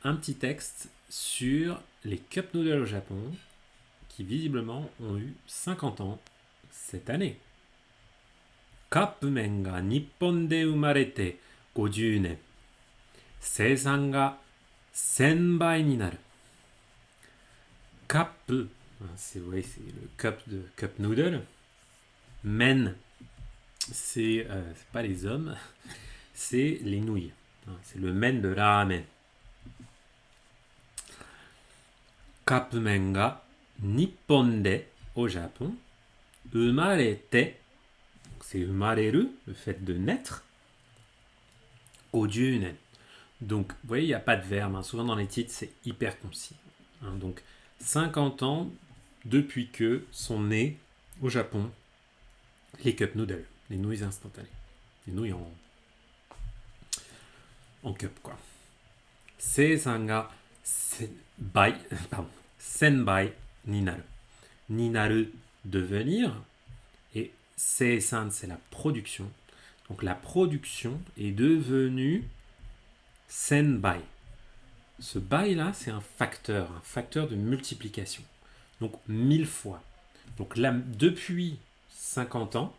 un petit texte sur les cup noodles au Japon qui visiblement ont eu 50 ans cette année. カップ麺が日本で生まれて50年。生産が1000倍になる。カップ, c'est le cup de cup noodle. Men, c'est pas les hommes, c'est les nouilles. C'est le men de ramen. カップ麺が日本で au Japon 生まれて c'est 生まれる, le fait de naître. 50年. Donc, vous voyez, il n'y a pas de verbe. Souvent dans les titres, c'est hyper concis. Donc, 50 ans depuis que sont nés au Japon les cup noodles, les nouilles instantanées. Les nouilles en cup, quoi. 生産が1000倍になる。になる, devenir. Et 生産, c'est la production. Donc la production est devenue 1000 bai. Ce bai là, c'est un facteur de multiplication. Donc 1000 fois. Donc là, depuis 50 ans,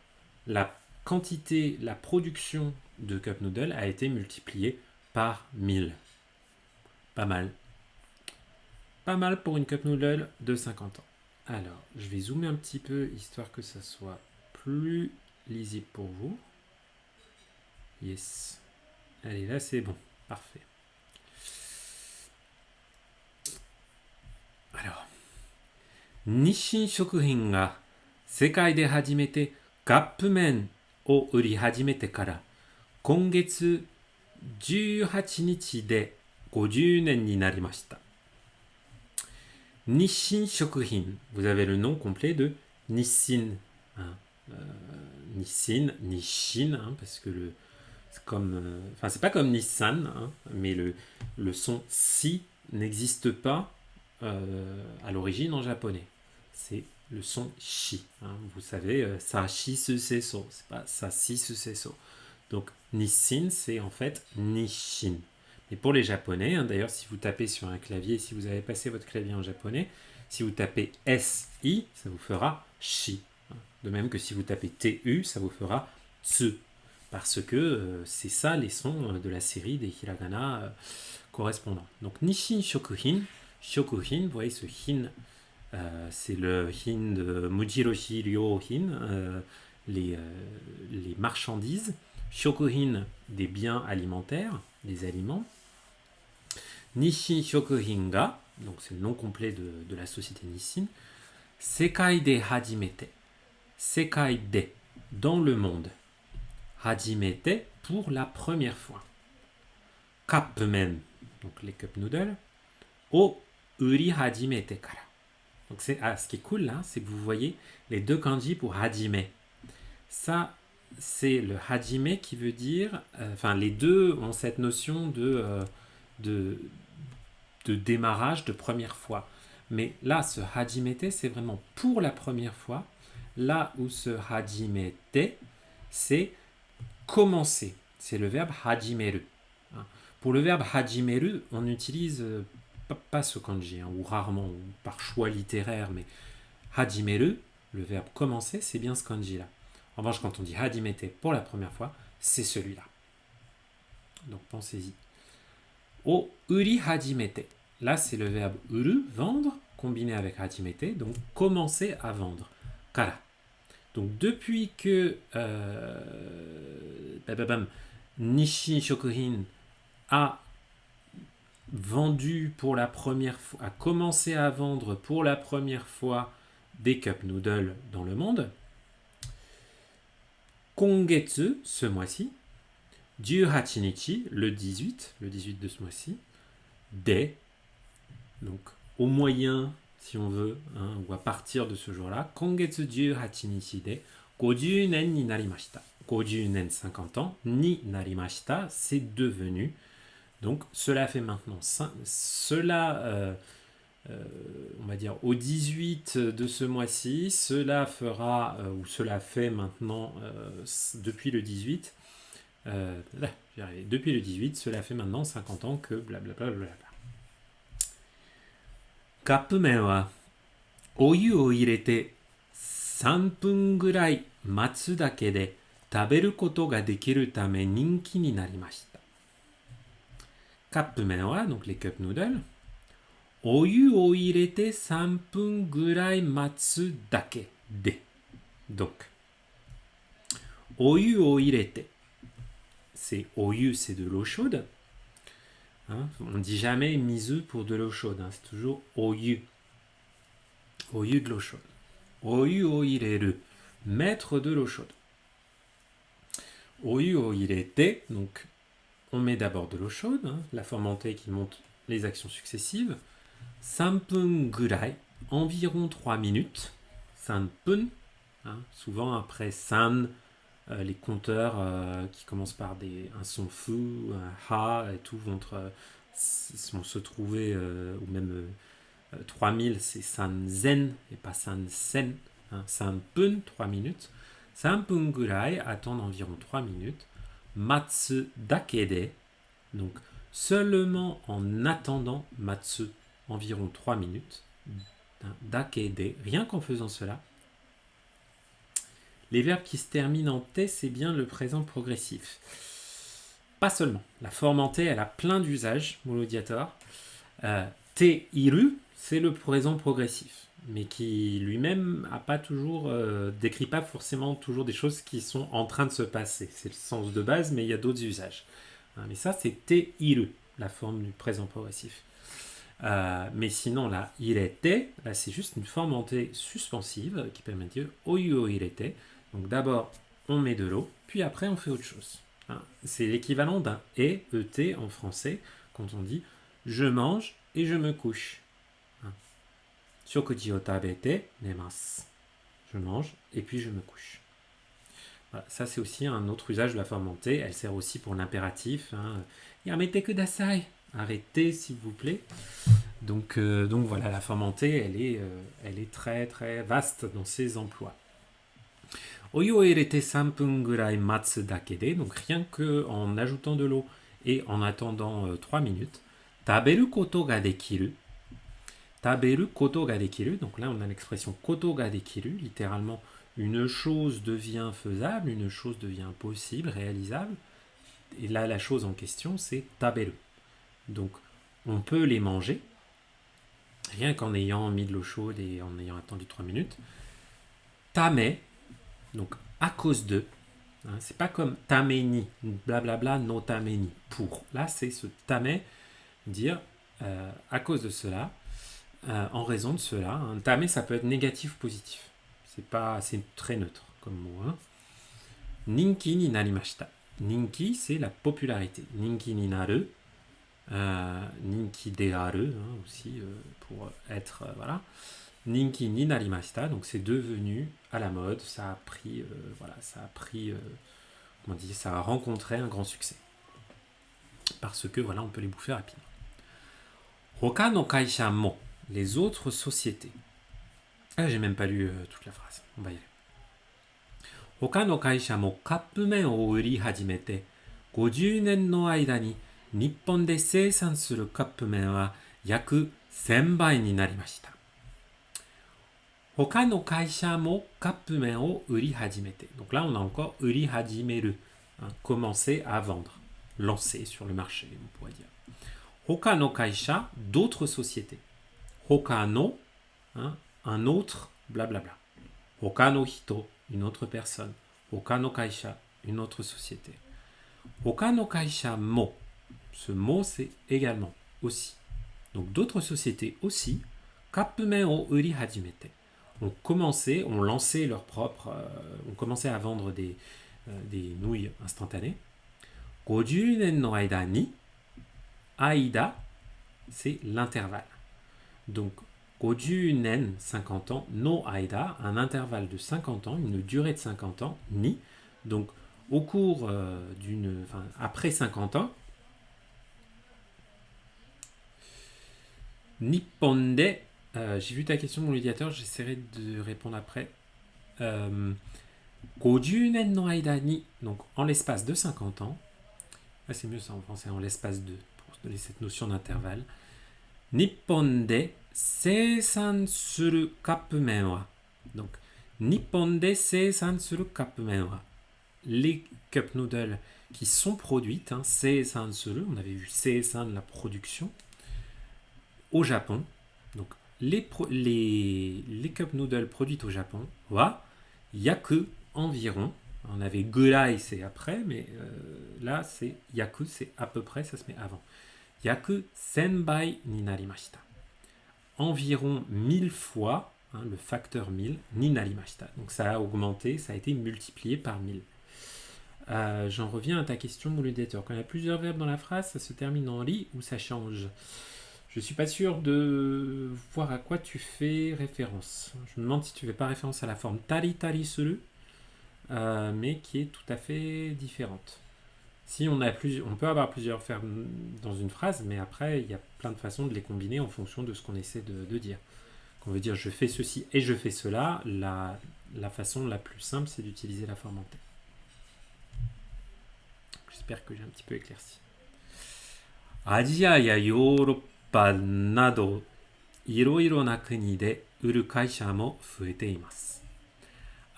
la quantité, la production de cup noodle a été multipliée par 1000. Pas mal. Pas mal pour une cup noodle de 50 ans. Alors, je vais zoomer un petit peu, histoire que ça soit plus lisible pour vous. Yes. Allez, là c'est bon. Parfait. Alors. Nissin Shokuhin ga sekai de hajimete kappmen o uri hajimete kara kongetsu 18日で50年になりました。Nissin Shokuhin, vous avez le nom complet de Nissin. Nissin, parce que c'est comme, c'est pas comme Nissan, mais le son si n'existe pas à l'origine en japonais. C'est le son shi. Vous savez, sa shi su se so, c'est pas sa si su se so. Donc Nissin, c'est en fait Nishin. Et pour les japonais, d'ailleurs, si vous tapez sur un clavier, si vous avez passé votre clavier en japonais, si vous tapez SI, ça vous fera shi. De même que si vous tapez TU, ça vous fera tsu. Parce que c'est ça les sons de la série des hiragana correspondants. Donc Nissin Shokuhin, Shokuhin, vous voyez ce hin, c'est le hin de Mujiroshi Ryohin, les marchandises. Shokuhin, des biens alimentaires, des aliments. Nissin Shokuhin ga, donc c'est le nom complet de la société Nissin. Sekai de hajimete. Sekai de, dans le monde. Hajimete, pour la première fois. Kappmen, donc les cup noodles. O uri hajimete kara. Donc ce qui est cool là, c'est que vous voyez les deux kanji pour hajime. Ça, c'est le hajime qui veut dire, les deux ont cette notion de démarrage, de première fois. Mais là, ce hajimete, c'est vraiment pour la première fois. Là où ce hajimete, c'est commencer. C'est le verbe hajimeru. Pour le verbe hajimeru, on n'utilise pas ce kanji, ou rarement, ou par choix littéraire, mais hajimeru, le verbe commencer, c'est bien ce kanji-là. En revanche, quand on dit hajimete pour la première fois, c'est celui-là. Donc pensez-y. O uri hajimete. Là, c'est le verbe uru, vendre, combiné avec hajimete, donc commencer à vendre. Kara. Donc depuis que Nissin Shokuhin a vendu pour la première fois, a commencé à vendre pour la première fois des cup noodles dans le monde, Kongetsu, ce mois-ci, 18 nichi, le 18 de ce mois-ci, de, donc au moyen, si on veut, ou à partir de ce jour-là, Kongetsu 18 nichi de 50 nen ni narimashita. 50 nen, 50 ans, ni narimashita, c'est devenu. Donc cela fait maintenant, on va dire au 18 de ce mois-ci, cela fera, ou cela fait maintenant, depuis le 18, depuis le 18, cela fait maintenant 50 ans que blablabla. カップ麺はお湯を入れて3分ぐらい待つだけで食べることができるため人気になりました。カップ麺は、donc les cup noodles, お湯を入れて3分ぐらい待つだけで。Donc, お湯を入れて、c'est お湯, c'est de l'eau chaude. Hein, on ne dit jamais mizu pour de l'eau chaude, hein, c'est toujours お湯. お湯 de l'eau chaude. お湯を入れる, mettre de l'eau chaude. お湯を入れて, donc on met d'abord de l'eau chaude, hein, la fermentée qui monte les actions successives. 3分ぐらい, environ 3 minutes. 3分, hein, souvent après san, les compteurs qui commencent par un son fou, un ha et tout vont se trouver, ou même 3000 c'est san zen et pas san sen. Hein, 3分, 3 minutes. 3分ぐらい, attendre environ 3 minutes. Matsu dakede, donc seulement en attendant matsu, environ 3 minutes. Dakede, rien qu'en faisant cela. Les verbes qui se terminent en te, c'est bien le présent progressif. Pas seulement. La forme en te, elle a plein d'usages, molodiator. Te iru, c'est le présent progressif, mais qui lui-même a pas toujours, décrit pas forcément toujours des choses qui sont en train de se passer. C'est le sens de base, mais il y a d'autres usages. Mais ça, c'est te iru, la forme du présent progressif. Mais sinon, la irete, là, c'est juste une forme en te suspensive qui permet de dire oyu o irete. Donc d'abord, on met de l'eau, puis après, on fait autre chose. Hein, c'est l'équivalent d'un et en français, quand on dit je mange et je me couche. Shokuji o tabete nemasu. Je mange et puis je me couche. Voilà, ça, c'est aussi un autre usage de la forme en te. Elle sert aussi pour l'impératif. Hein. Yamete kudasai. Arrêtez, s'il vous plaît. Donc voilà, la forme en te, elle est très très vaste dans ses emplois. Oyu o irete 3 分ぐらい待つだけで, donc rien qu'en ajoutant de l'eau et en attendant 3 minutes. Taberu koto ga dekiru. Taberu koto ga dekiru, donc là on a l'expression koto ga dekiru, littéralement une chose devient faisable, une chose devient possible, réalisable. Et là la chose en question c'est taberu. Donc on peut les manger, rien qu'en ayant mis de l'eau chaude et en ayant attendu 3 minutes. Tame, donc à cause de, hein, c'est pas comme tameni, blablabla, no tameni, pour. Là c'est ce tame, dire à cause de cela, en raison de cela. Un tame ça peut être négatif ou positif. C'est très neutre comme mot. Hein. Ninki ni narimashita. Ninki c'est la popularité. Ninki ni naru. Ninki dearu, hein, aussi pour être voilà. Ninki ni narimashita, donc c'est devenu à la mode, ça a pris comment dire, ça a rencontré un grand succès parce que voilà, on peut les bouffer rapidement. Hoka no kaisha mo, les autres sociétés. Ah, j'ai même pas lu toute la phrase. On va y aller. Hoka no kaisha mo kappumen o uri hajimete 50年の間に日本で生産するカップ麺は約1000倍になりました。他の会社もカップ麺を売り始めて. Donc là, on a encore 売り始める, hein, commencer à vendre, lancer sur le marché, on pourrait dire. 他の会社, d'autres sociétés. 他の, hein, un autre, blablabla. 他の人, une autre personne. 他の会社, une autre société. 他の会社も. Ce mot, c'est également, aussi. Donc, d'autres sociétés aussi, カップ麺を売り始めて, ont lancé leur propre, ont commencé à vendre des nouilles instantanées. 50年の間に, aida, c'est l'intervalle. Donc, 50年, 50 ans, no aida, un intervalle de 50 ans, une durée de 50 ans, ni, donc, au cours après 50 ans, Nippon de, j'ai vu ta question, mon médiateur, j'essaierai de répondre après. 50年の間に, donc en l'espace de 50 ans, ah, c'est mieux ça en français, en l'espace de, pour donner cette notion d'intervalle. Nippon de 生産するカップ麺は donc 日本で生産するカップ麺は les cup noodles qui sont produites, hein, seisan suru, on avait vu seisan la production, au Japon. Donc les cup noodles produites au Japon, wa yaku environ. On avait gurai c'est après, mais là c'est yaku, c'est à peu près, ça se met avant. Yaku senbai ni narimashita. Environ 1000 fois, hein, le facteur 1000, ni narimashita. Donc ça a augmenté, ça a été multiplié par 1000. J'en reviens à ta question, Moulidator. Quand il y a plusieurs verbes dans la phrase, ça se termine en li ou ça change? Je suis pas sûr de voir à quoi tu fais référence. Je me demande si tu fais pas référence à la forme tari tari suru, mais qui est tout à fait différente. Si on a on peut avoir plusieurs verbes dans une phrase, mais après il y a plein de façons de les combiner en fonction de ce qu'on essaie de dire. Quand on veut dire je fais ceci et je fais cela, la façon la plus simple c'est d'utiliser la forme en tête. J'espère que j'ai un petit peu éclairci. Asia ya Yoruba nado iroiro na kuni de uru kaisha mo fuete imasu.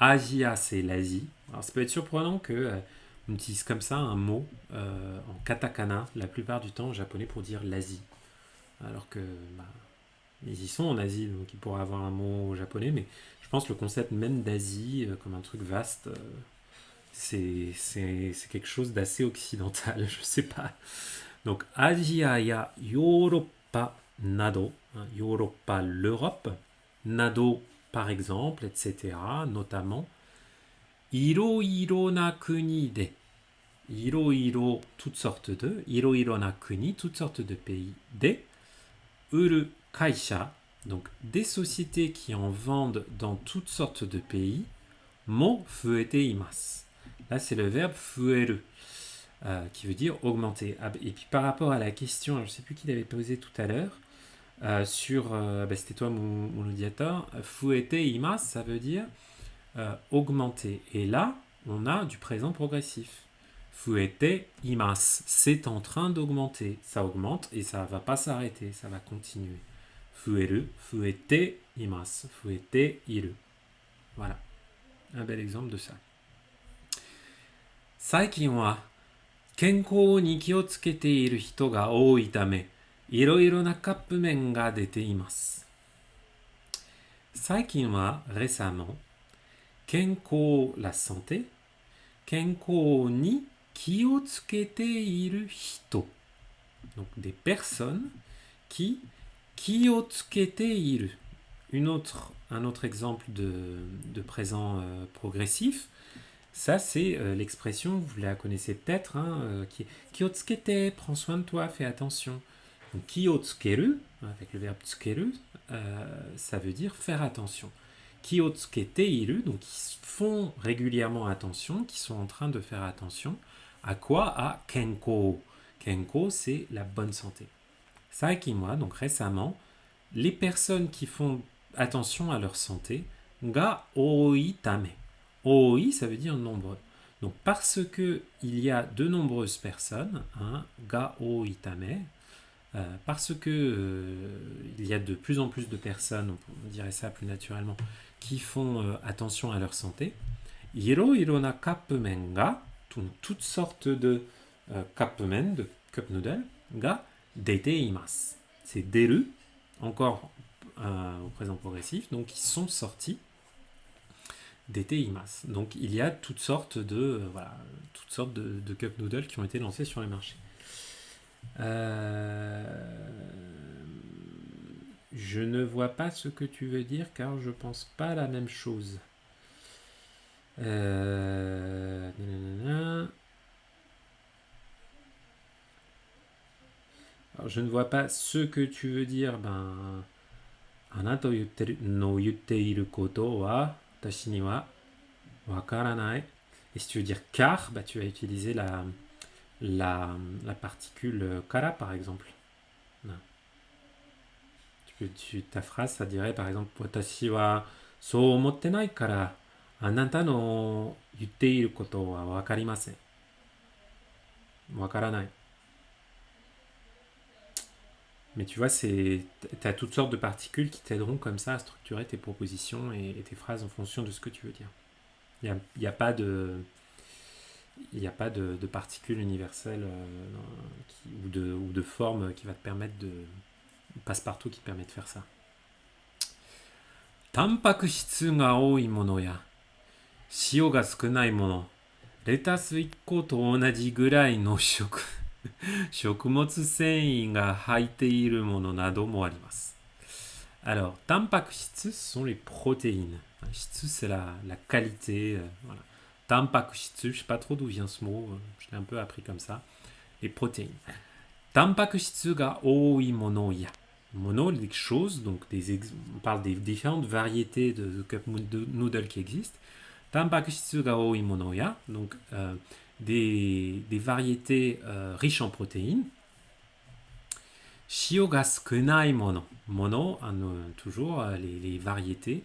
Asia, c'est l'Asie. Alors ça peut être surprenant qu'on utilise comme ça un mot en katakana la plupart du temps en japonais pour dire l'Asie. Alors que ils y sont en Asie, donc ils pourraient avoir un mot japonais, mais je pense que le concept même d'Asie comme un truc vaste, c'est quelque chose d'assez occidental, je sais pas. Donc, Asia ya Europa nado, hein, Europa l'Europe, nado par exemple, etc., notamment. Iro na kuni de, iro toutes sortes de, iro na kuni, toutes sortes de pays, de, uru kaisha, donc des sociétés qui en vendent dans toutes sortes de pays, mo fuete imasu. Là, c'est le verbe fueru, qui veut dire augmenter. Et puis par rapport à la question, je ne sais plus qui l'avait posé tout à l'heure, c'était toi mon audiateur, fuete imasu, ça veut dire augmenter. Et là, on a du présent progressif. Fuete imasu, c'est en train d'augmenter. Ça augmente et ça ne va pas s'arrêter, ça va continuer. Fueru, fuete imasu, fuete iru. Voilà, un bel exemple de ça. Saikin wa kenkou ni ki o tsukete iru hito ga ooi tame, iroiro na kappmen ga dete imasu. Saikin wa récemment, kenkou la santé, kenkou ni ki o tsukete iru hito. Donc des personnes qui ki o tsukete iru. Un autre exemple de présent progressif. Ça, c'est l'expression, vous la connaissez peut-être, hein, qui est Kyotsukete, prends soin de toi, fais attention. Donc, Kyotsukeru, avec le verbe tsukeru, ça veut dire faire attention. Kyotsukete iru, donc ils font régulièrement attention, qui sont en train de faire attention. À quoi? À kenko. Kenko, c'est la bonne santé. Saikinwa, donc récemment, les personnes qui font attention à leur santé, ga oi tame. Oi, ça veut dire nombreux. Donc, parce que il y a de nombreuses personnes, hein, ga oi tame, parce que il y a de plus en plus de personnes, on dirait ça plus naturellement, qui font attention à leur santé. Iro na kappmen ga, toutes sortes de kappmen, de cup noodles, ga dete imasu. C'est deru, encore au présent progressif, donc ils sont sortis. Dete imasu. Donc il y a toutes sortes de cup noodles qui ont été lancés sur les marchés. Je ne vois pas ce que tu veux dire car je pense pas la même chose. Alors, je ne vois pas ce que tu veux dire. Anata no yutteiru koto wa tashi ni wa wakaranai. Et si tu veux dire car, tu vas utiliser la particule kara par exemple. Ta phrase, ça dirait par exemple Watashi wa sou omotte nai kara anata no yutteiru koto wa wakarimasen. Wakaranai. Mais tu vois, tu as toutes sortes de particules qui t'aideront comme ça à structurer tes propositions et tes phrases en fonction de ce que tu veux dire. Il y a pas de... Il n'y a pas de particules universelles ou de forme qui va te permettre de... passe-partout qui te permet de faire ça. タンパク質が多いものや塩が少ないもの、レタス1個と同じぐらいの食物繊維が入っているものなどもあります。Alors, タンパク質 sont les protéines. 質 c'est la qualité. Voilà. タンパク質, je sais pas trop d'où vient ce mot, je l'ai un peu appris comme ça. Les protéines. タンパク質が多いものや mono, des choses, donc on parle des différentes variétés de cup noodle qui existent. Tanpakushitsu ga oi mono ya, donc des variétés riches en protéines. Shio ga sukunai mono. Mono, toujours les variétés.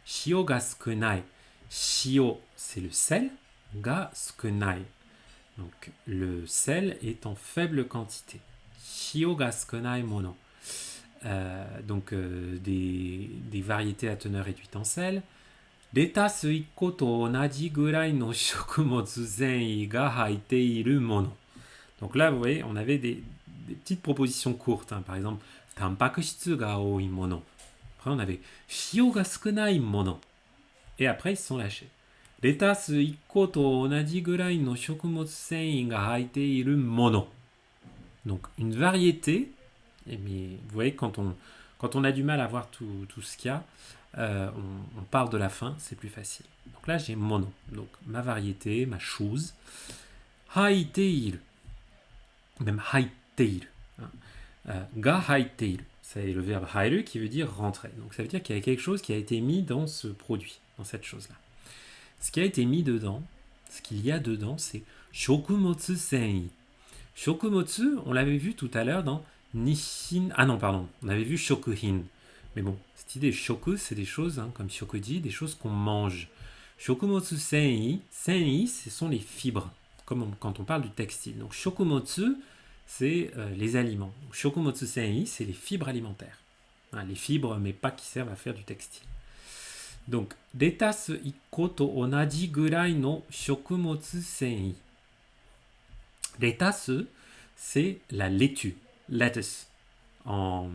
Shio ga sukunai. Shio, c'est le sel. Ga sukunai. Donc le sel est en faible quantité. Shio ga sukunai mono. Donc des variétés à teneur réduite en sel. レタス1個と同じぐらいの食物繊維が入っているもの. Donc là, vous voyez, on avait des petites propositions courtes. Hein. Par exemple, タンパク質が多いもの. Après, on avait 塩が少ないもの. Et après, ils se sont lâchés. レタス1個と同じぐらいの食物繊維が入っているもの. Donc, une variété. Mais vous voyez, quand on a du mal à voir tout ce qu'il y a, on parle de la fin, c'est plus facile. Donc là, j'ai mono. Donc ma variété, ma chose. Haiteiru. Même haiteiru. Ga haiteiru. C'est le verbe hairu qui veut dire rentrer. Donc ça veut dire qu'il y a quelque chose qui a été mis dans ce produit, dans cette chose-là. Ce qui a été mis dedans, ce qu'il y a dedans, c'est shokumotsu sen'i. Shokumotsu, on l'avait vu tout à l'heure dans Nishin. Ah non, pardon, on avait vu shokuhin. Mais bon, cette idée shoku, c'est des choses, hein, comme shokuji, des choses qu'on mange. Shokumotsu sen'i, sen'i, ce sont les fibres, comme quand on parle du textile. Donc shokumotsu, c'est les aliments. Donc, shokumotsu sen'i, c'est les fibres alimentaires. Hein, les fibres, mais pas qui servent à faire du textile. Donc, retasu ikko to onaji gurai no shokumotsu sen'i. Retasu, c'est la laitue, lettuce, en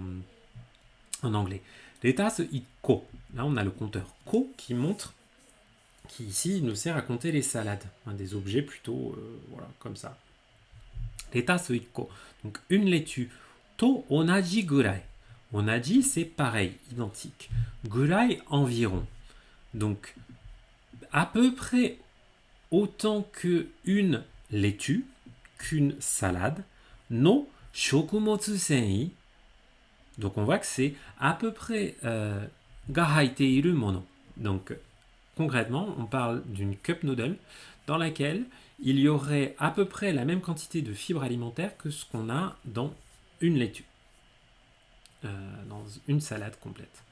anglais. Retasu ikko. Là, on a le compteur ko qui montre, qui ici nous sert à compter les salades. Hein, des objets plutôt, voilà, comme ça. Retasu ikko. Donc, une laitue. To onaji gurai. Onaji, c'est pareil, identique. Gurai, environ. Donc, à peu près autant qu'une laitue, qu'une salade. No shokumotsu sen'i. Donc on voit que c'est à peu près ga haiteiru mono. Donc concrètement, on parle d'une cup noodle dans laquelle il y aurait à peu près la même quantité de fibres alimentaires que ce qu'on a dans une laitue, dans une salade complète.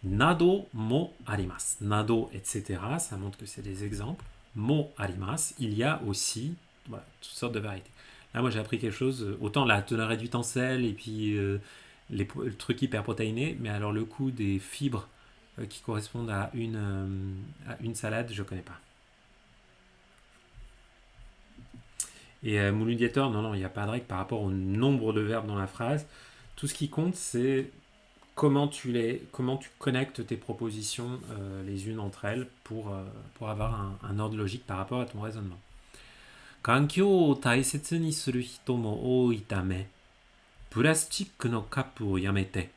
Nado mo arimasu. Nado, etc. Ça montre que c'est des exemples. Mo arimasu. Il y a aussi, voilà, toutes sortes de variétés. Là, moi j'ai appris quelque chose, autant la teneur réduite en sel et puis le truc hyper protéiné, mais alors le coup des fibres qui correspondent à une salade, je ne connais pas. Et Mouludiator, non, il n'y a pas de règle par rapport au nombre de verbes dans la phrase. Tout ce qui compte, c'est comment tu connectes tes propositions les unes entre elles pour avoir un ordre logique par rapport à ton raisonnement. 環境を大切にする人も多いため、プラスチックのカップをやめて、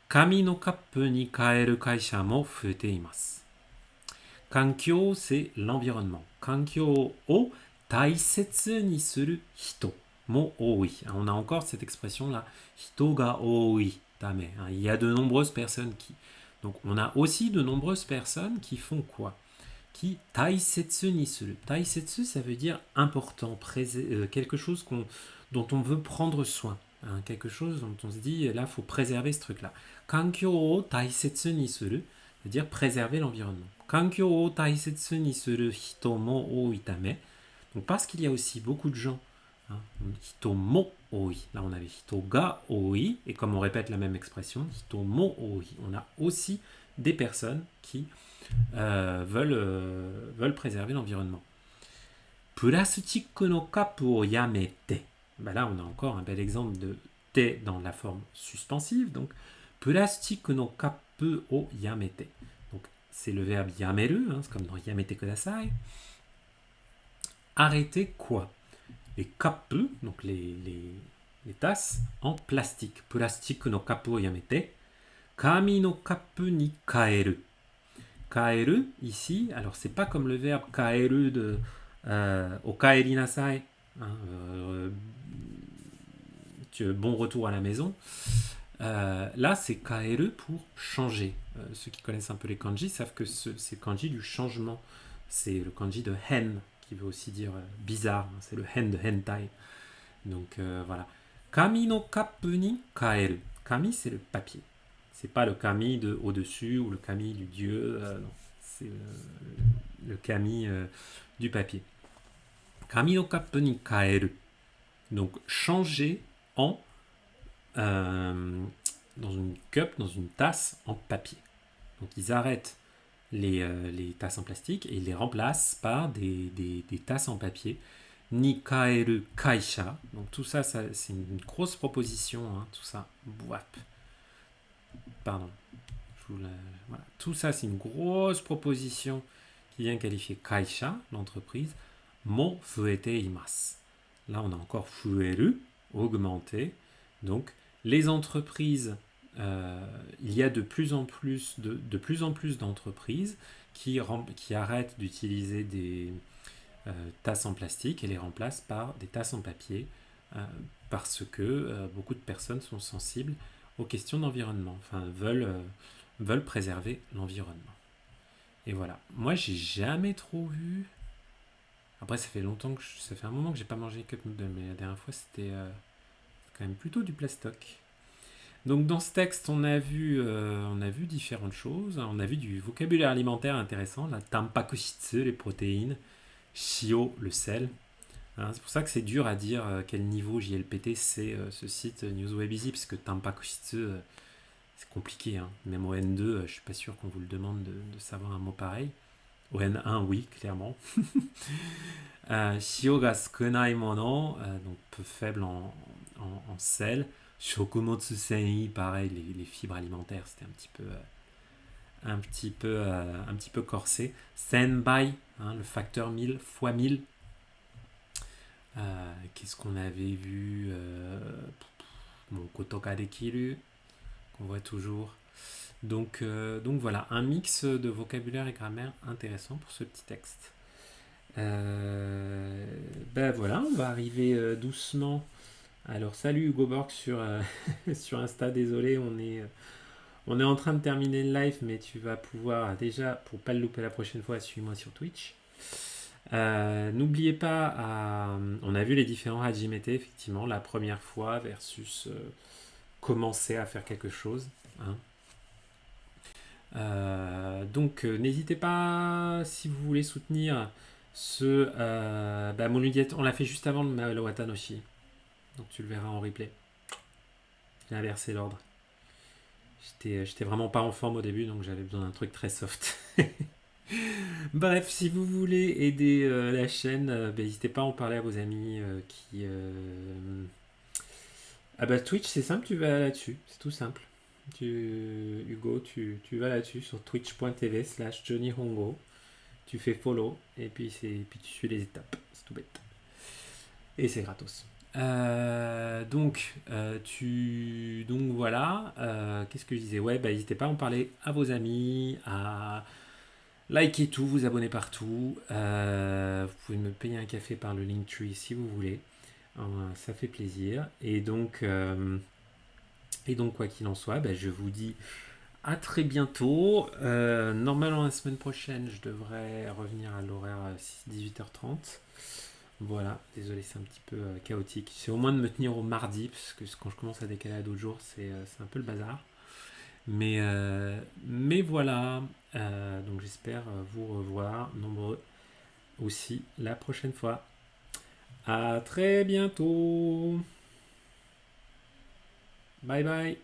紙のカップに変える会社も増えています。環境 c'est l'environnement. 環境を大切にする人も多い. On a encore cette expression-là. 人が多いため. Il y a de nombreuses personnes qui. Donc on a aussi de nombreuses personnes qui font quoi? Qui taisetsu ni suru. Taisetsu, ça veut dire important, quelque chose dont on veut prendre soin. Hein, quelque chose dont on se dit, là, il faut préserver ce truc-là. Kankyo o taisetsu ni suru veut dire préserver l'environnement. Kankyo o taisetsu ni suru hito mo ooi tame. Donc parce qu'il y a aussi beaucoup de gens, hein, hito mo oi. Là, on avait hito ga oi. Et comme on répète la même expression, hito mo oi. On a aussi des personnes qui veulent préserver l'environnement. Plastique no kapu o yamete. Ben là, on a encore un bel exemple de te dans la forme suspensive. Donc, plastique no kapu o yamete. Donc, c'est le verbe yameru, hein, c'est comme dans yamete kudasai. Arrêter quoi? Les kapu, donc les tasses, en plastique. Plastique no kapu o yamete. Kami no kapu ni kaeru. Kaeru, ici, alors c'est pas comme le verbe kaeru de okaeri nasai, hein, bon retour à la maison. Là, c'est kaeru pour changer. Ceux qui connaissent un peu les kanji savent que c'est le kanji du changement. C'est le kanji de hen, qui veut aussi dire bizarre. C'est le hen de hentai. Donc voilà. Kami no kapu ni kaeru. Kami, c'est le papier. C'est pas le kami de au-dessus ou le kami du dieu. Non. C'est le kami du papier. Kami no kapu ni kaeru. Donc changer en dans une cup, dans une tasse en papier. Donc ils arrêtent les tasses en plastique et ils les remplacent par des tasses en papier. Ni kaeru kaisha. Donc tout ça, c'est une grosse proposition. Hein, tout ça. Pardon. Voilà. Tout ça, c'est une grosse proposition qui vient qualifier kaisha, l'entreprise. Mo fuete imasu. Là, on a encore fueru, augmenté. Donc, les entreprises, il y a de plus en plus d'entreprises qui arrêtent d'utiliser des tasses en plastique et les remplacent par des tasses en papier parce que beaucoup de personnes sont sensibles aux questions d'environnement, enfin veulent préserver l'environnement. Et voilà. Moi, j'ai jamais trop vu. Après, ça fait un moment que j'ai pas mangé cup noodle, mais la dernière fois, c'était quand même plutôt du plastoc. Donc, dans ce texte, on a vu différentes choses. On a vu du vocabulaire alimentaire intéressant, la tampakushitsu, les protéines, shio, le sel. Hein, c'est pour ça que c'est dur à dire quel niveau JLPT c'est ce site Newswebeasy, parce que tampakushitsu, c'est compliqué. Hein. Même au N2, je suis pas sûr qu'on vous le demande de savoir un mot pareil. Au N1, oui, clairement. Shio ga sukunai mono, donc peu faible en sel. Shokumotsu sen'i, pareil, les fibres alimentaires, c'était un petit peu corsé. Senbai, hein, le facteur 1000 fois 1000. Qu'est-ce qu'on avait vu Kotoka dekiru, qu'on voit toujours. Donc voilà, un mix de vocabulaire et grammaire intéressant pour ce petit texte. Ben voilà, on va arriver doucement. Alors salut Hugo Borg sur Insta, désolé, on est en train de terminer le live, mais tu vas pouvoir déjà, pour pas le louper la prochaine fois, suis-moi sur Twitch. N'oubliez pas, on a vu les différents hajimete, effectivement, la première fois versus commencer à faire quelque chose. Hein. Donc n'hésitez pas, si vous voulez soutenir mon ludiette, on l'a fait juste avant le Watanoshi, donc tu le verras en replay. J'ai inversé l'ordre. J'étais vraiment pas en forme au début, donc j'avais besoin d'un truc très soft. Bref, si vous voulez aider la chaîne, n'hésitez pas à en parler à vos amis qui... Twitch, c'est simple, tu vas là-dessus, c'est tout simple. Hugo, tu vas là-dessus sur twitch.tv/JohnnyHongo. Tu fais follow et puis tu suis les étapes. C'est tout bête. Et c'est gratos. Donc voilà. Qu'est-ce que je disais? Ouais, n'hésitez pas à en parler à vos amis, à liker tout, vous abonner partout. Vous pouvez me payer un café par le Linktree si vous voulez. Ça fait plaisir. Et donc quoi qu'il en soit, je vous dis à très bientôt. Normalement, la semaine prochaine, je devrais revenir à l'horaire 18h30. Voilà, désolé, c'est un petit peu chaotique. C'est au moins de me tenir au mardi, parce que quand je commence à décaler à d'autres jours, c'est un peu le bazar. Mais voilà, donc j'espère vous revoir nombreux aussi la prochaine fois. À très bientôt. Bye bye.